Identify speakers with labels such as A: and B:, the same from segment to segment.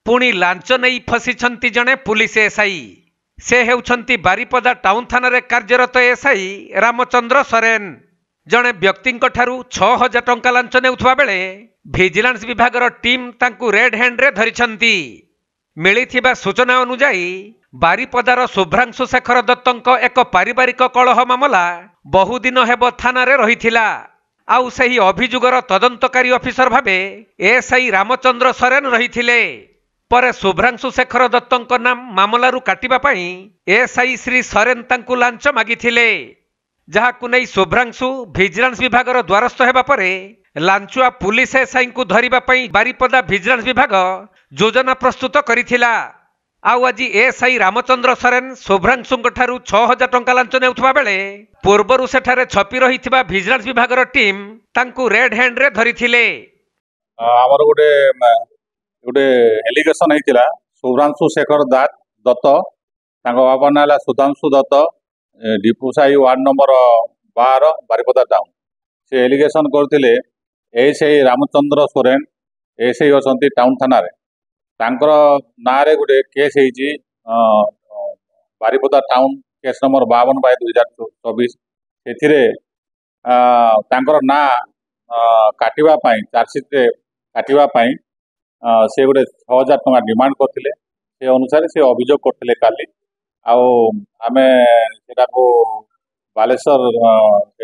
A: पुणी लांच नहीं फसिछंती जणे पुलिस एसआई से हेउछंती बारिपदा टाउन थाना रे कार्यरत एसआई रामचंद्र सोरेन। जणे व्यक्तिंक ठारू 6000 टंका लांच नेउथुवा बेले विजिलेंस विभागर टीम तांकू रेड हैंड रे धरिछंती। मिलिथिबा सूचना अनुसार बारिपदार शुभ्रांशु शेखर दत्तंक एक पारिवारिक कलह मामला बहुदिन हेब थाना रे रहिथिला। आउ सही अभियोगर तदंतकारी ऑफिसर भावे एसआई रामचंद्र सोरेन रहिथिले। पर शुभ्रांशु शेखर दत्तंक नाम मामलारू काटिबा पई एसआई श्री सोरेन तांकू लांच मागिथिले। जहाकु नै शुभ्रांशु विजिलेंस विभागर द्वारस्थ हेबा परे लांचुआ पुलिस एसआई को धरिबा पई बारिपदा विजिलेंस विभाग योजना प्रस्तुत करिथिला। आउ आज एसआई रामचंद्र सोरेन शुभ्रांशुंक ठारू 6000 टंका लांच नेउथुवा बेले पूर्वरु सेठारे छपि रहिथिबा विजिलेंस विभागर टीम तांकू रेड हैंड रे धरिथिले।
B: हमर गोटे एलिगेशन हेतिला शुभ्रांशु शेखर दत्त तांको बाबा नाला Sudhanshu Dutta Dipusahi ward number 12 Baripada town से एलिगेशन करथिले एसआई रामचंद्र सोरेन एसआई अछंती टाउन थाना रे तांकर नारे गोटे केस हेची बारिपदा टाउन केस नंबर 52/2024 सेथिरे तांकर ना काटिबा पई चार्जशीट रे काटिबा पई से गोटे 6000 टंका डिमांड करथिले। से अनुसार से अभियोग करथिले काली आउ आमे सेटा को बालेश्वर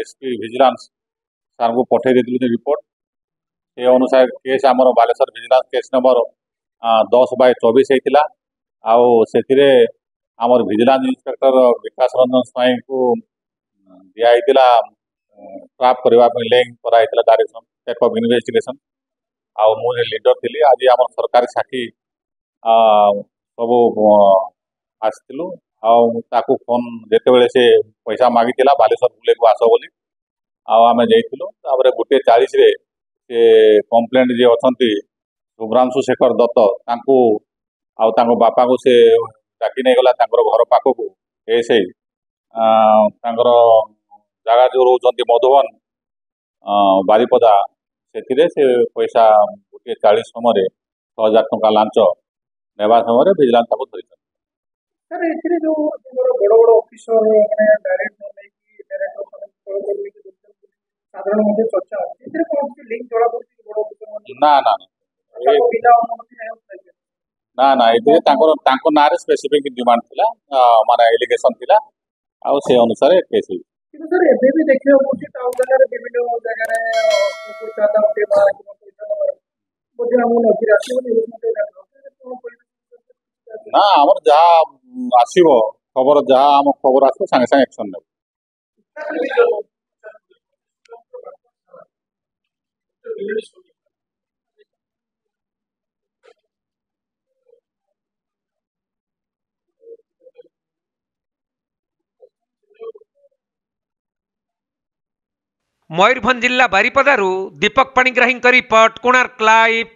B: एसपी विजिलेंस सर को पठे देथिलु रिपोर्ट। से अनुसार केस हमर बालेश्वर विजिलेंस केस नंबर 10/24 हेतिला। आउ सेथिरे हमर विजिलेंस इंस्पेक्टर विकास रंजन स्वाई को दिया हेतिला ट्रैप करबा पे लेंग करा हेतिला डायरेक्शन टाइप ऑफ इन्वेस्टिगेशन। आउ मु लीडर थिली। आज हमर सरकारी साथी सब आसथिलु आउ ताकू फोन जेते बेले से पैसा मागितिला बालेश्वर बुले को आसो बोली आउ आमे जइथिलु। ताबरे 1:40 रे से कंप्लेंट जे अछंती शुभ्रांशु शेखर दत्त तांकू आउ तांको बापा को से डाकी नै गला तांकर घर पाखो को एसै तांकर जागा जो रोचंती मधुबन बारिपदा सेथिरे से पैसा 1:40 समय 6000 टंका लांच नेबा समय विजिलेंस ताको धरि।
C: सर एथिरे जो बड़ बड़ ऑफिसर माने डायरेक्ट नै कि डायरेक्ट साधारण मध्ये चर्चा एथिरे कोन लिंक जोड़ा पड़ती बड़ ऑफिसर
B: ना ना ना ना एथिरे तांको नारे स्पेसिफिक डिमांड थिला माने एलिगेशन थिला आ से अनुसार केस होई।
C: किंतु सर एबे भी देखियो कि टाउन जगह रे विभिन्न जगह रे कोई ज्यादा होते बार बोझ हम नजर आसी
B: ना हमर जहा आसीबो खबर जहा हम खबर आसो संगे संगे एक्शन ले।
A: मयूरभंज जिला बारिपदारू दीपक पाणिग्राही रिपोर्ट कोणार्क लाइव।